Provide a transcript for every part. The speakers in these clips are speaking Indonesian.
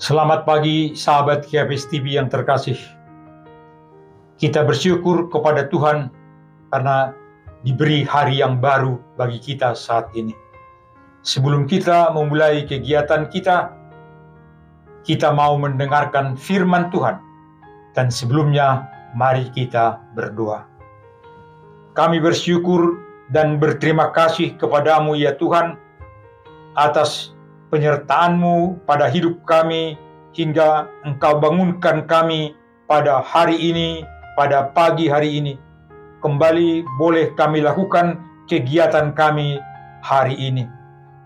Selamat pagi sahabat KPS TV yang terkasih. Kita bersyukur kepada Tuhan karena diberi hari yang baru bagi kita saat ini. Sebelum kita memulai kegiatan kita mau mendengarkan firman Tuhan. Dan sebelumnya mari kita berdoa. Kami bersyukur dan berterima kasih kepadamu ya Tuhan atas penyertaan-Mu pada hidup kami hingga Engkau bangunkan kami pada hari ini, pada pagi hari ini. Kembali boleh kami lakukan kegiatan kami hari ini.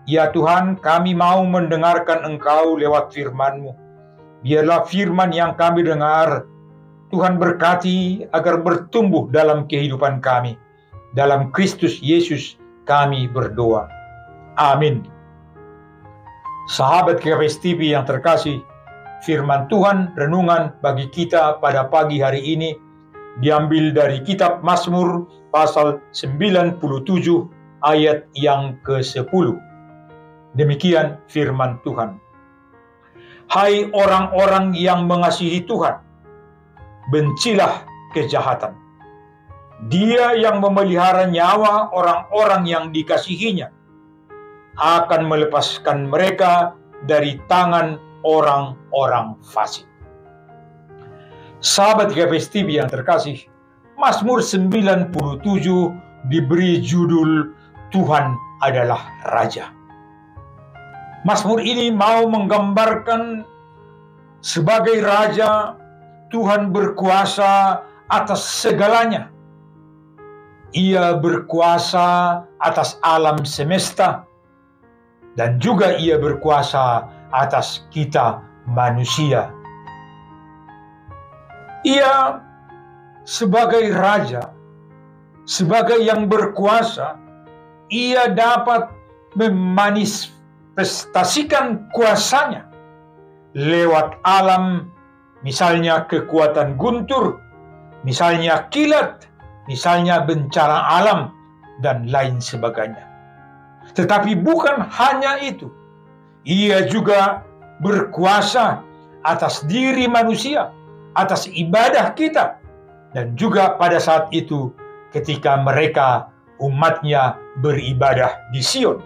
Ya Tuhan, kami mau mendengarkan Engkau lewat firman-Mu. Biarlah firman yang kami dengar, Tuhan berkati agar bertumbuh dalam kehidupan kami. Dalam Kristus Yesus kami berdoa. Amin. Sahabat KPS TV yang terkasih, firman Tuhan renungan bagi kita pada pagi hari ini diambil dari kitab Mazmur pasal 97 ayat yang ke-10. Demikian firman Tuhan. Hai orang-orang yang mengasihi Tuhan, bencilah kejahatan. Dia yang memelihara nyawa orang-orang yang dikasihinya akan melepaskan mereka dari tangan orang-orang fasik. Sahabat KPS TV yang terkasih, Mazmur 97 diberi judul Tuhan adalah Raja. Mazmur ini mau menggambarkan sebagai Raja, Tuhan berkuasa atas segalanya. Ia berkuasa atas alam semesta, dan juga Ia berkuasa atas kita manusia. Ia sebagai Raja, sebagai yang berkuasa, Ia dapat memanifestasikan kuasanya lewat alam, misalnya kekuatan guntur, misalnya kilat, misalnya bencana alam, dan lain sebagainya. Tetapi bukan hanya itu. Ia juga berkuasa atas diri manusia, atas ibadah kita. Dan juga pada saat itu ketika mereka umatnya beribadah di Sion.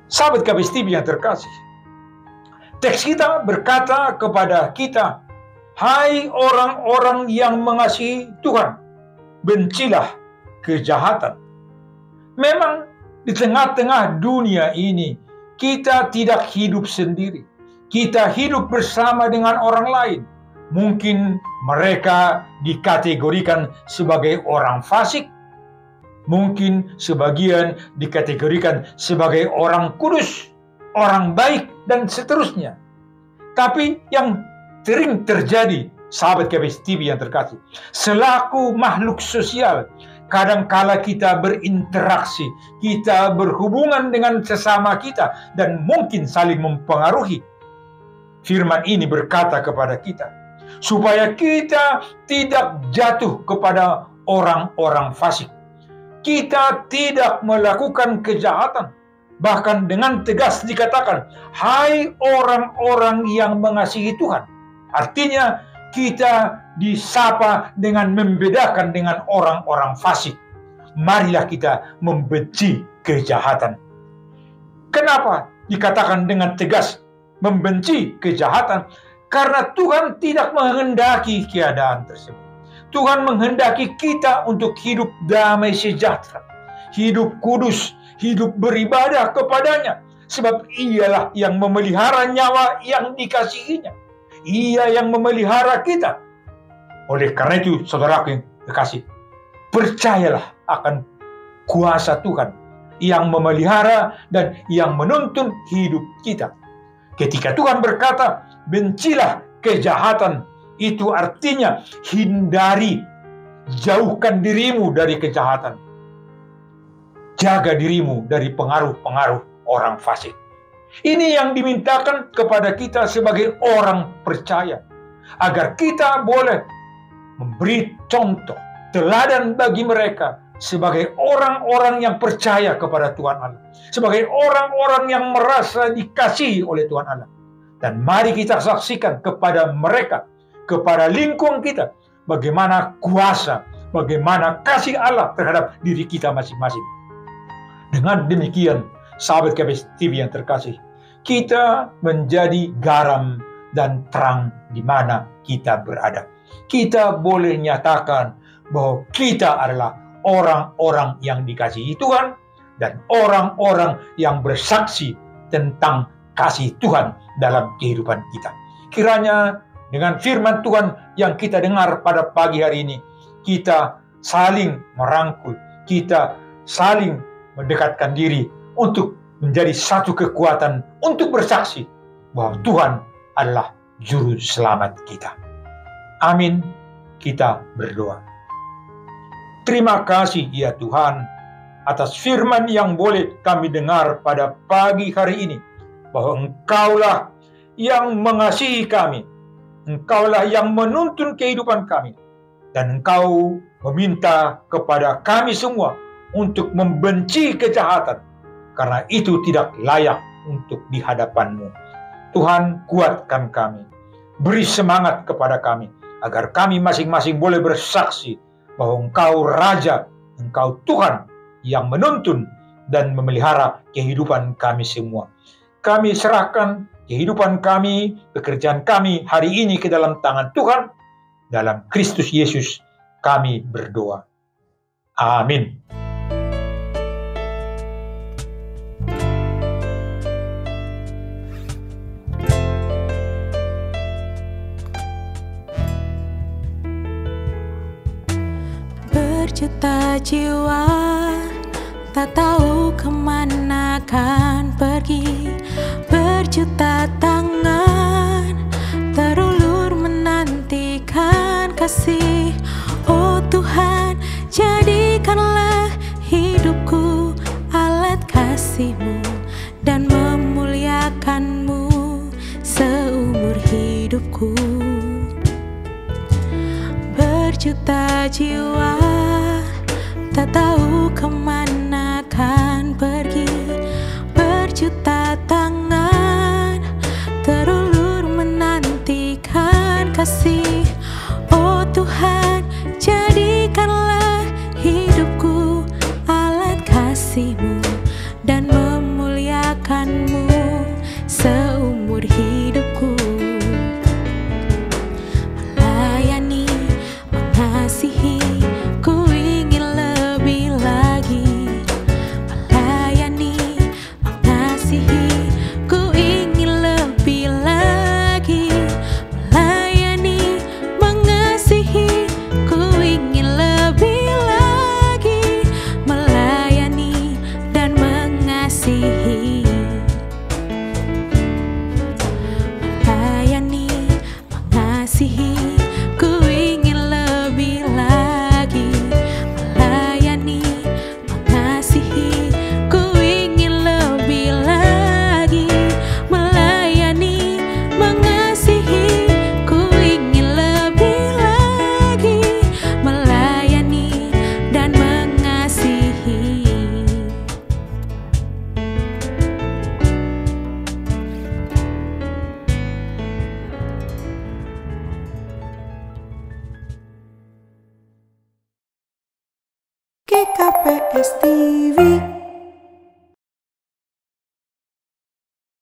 Sahabat KPS TV yang terkasih, teks kita berkata kepada kita, hai orang-orang yang mengasihi Tuhan, bencilah kejahatan. Memang di tengah-tengah dunia ini, kita tidak hidup sendiri. Kita hidup bersama dengan orang lain. Mungkin mereka dikategorikan sebagai orang fasik. Mungkin sebagian dikategorikan sebagai orang kudus, orang baik, dan seterusnya. Tapi yang sering terjadi, sahabat KPS TV yang terkasih, selaku makhluk sosial, kadangkala kita berinteraksi, kita berhubungan dengan sesama kita, dan mungkin saling mempengaruhi. Firman ini berkata kepada kita, supaya kita tidak jatuh kepada orang-orang fasik. Kita tidak melakukan kejahatan. Bahkan dengan tegas dikatakan, hai orang-orang yang mengasihi Tuhan. Artinya, kita disapa dengan membedakan dengan orang-orang fasik. Marilah kita membenci kejahatan. Kenapa dikatakan dengan tegas membenci kejahatan? Karena Tuhan tidak menghendaki keadaan tersebut. Tuhan menghendaki kita untuk hidup damai sejahtera, hidup kudus, hidup beribadah kepadanya. Sebab Ialah yang memelihara nyawa yang dikasihinya. Ia yang memelihara kita. Oleh karena itu, saudaraku yang terkasih, percayalah akan kuasa Tuhan yang memelihara dan yang menuntun hidup kita. Ketika Tuhan berkata, bencilah kejahatan, itu artinya hindari, jauhkan dirimu dari kejahatan. Jaga dirimu dari pengaruh-pengaruh orang fasik. Ini yang dimintakan kepada kita sebagai orang percaya, agar kita boleh memberi contoh, teladan bagi mereka sebagai orang-orang yang percaya kepada Tuhan Allah, sebagai orang-orang yang merasa dikasihi oleh Tuhan Allah. Dan mari kita saksikan kepada mereka, kepada lingkungan kita, bagaimana kuasa, bagaimana kasih Allah terhadap diri kita masing-masing. Dengan demikian, sahabat KBS TV yang terkasih, kita menjadi garam dan terang di mana kita berada. Kita boleh nyatakan bahwa kita adalah orang-orang yang dikasihi Tuhan dan orang-orang yang bersaksi tentang kasih Tuhan dalam kehidupan kita. Kiranya dengan firman Tuhan yang kita dengar pada pagi hari ini, kita saling merangkul, kita saling mendekatkan diri untuk menjadi satu kekuatan untuk bersaksi bahwa Tuhan adalah juru selamat kita. Amin. Kita berdoa. Terima kasih ya Tuhan atas firman yang boleh kami dengar pada pagi hari ini, bahwa Engkaulah yang mengasihi kami, Engkaulah yang menuntun kehidupan kami, dan Engkau meminta kepada kami semua untuk membenci kejahatan, karena itu tidak layak untuk di hadapan-Mu. Tuhan, kuatkan kami, beri semangat kepada kami, agar kami masing-masing boleh bersaksi bahwa Engkau Raja, Engkau Tuhan yang menuntun dan memelihara kehidupan kami semua. Kami serahkan kehidupan kami, pekerjaan kami hari ini ke dalam tangan Tuhan. Dalam Kristus Yesus kami berdoa. Amin. Berjuta jiwa tak tahu kemana kan pergi, berjuta tangan terulur menantikan kasih. Oh Tuhan, jadikanlah hidupku alat kasih-Mu dan memuliakan-Mu seumur hidupku. Berjuta jiwa tak tahu kemana kan pergi, berjuta tangan terulur menantikan kasih. Oh Tuhan, jadikanlah hidupku alat kasih-Mu dan memuliakan-Mu seumur hidupku. Melayani, mengasihi, ku ingin lebih lagi. Melayani, mengasihi, ku ingin lebih lagi. Melayani, mengasihi, ku ingin lebih lagi. Melayani dan mengasihi. Melayani, mengasihi, ku ingin lebih lagi. Melayani, mengasihi, ku ingin lebih lagi. Melayani, mengasihi, ku ingin lebih lagi. Melayani dan mengasihi. GKPS TV.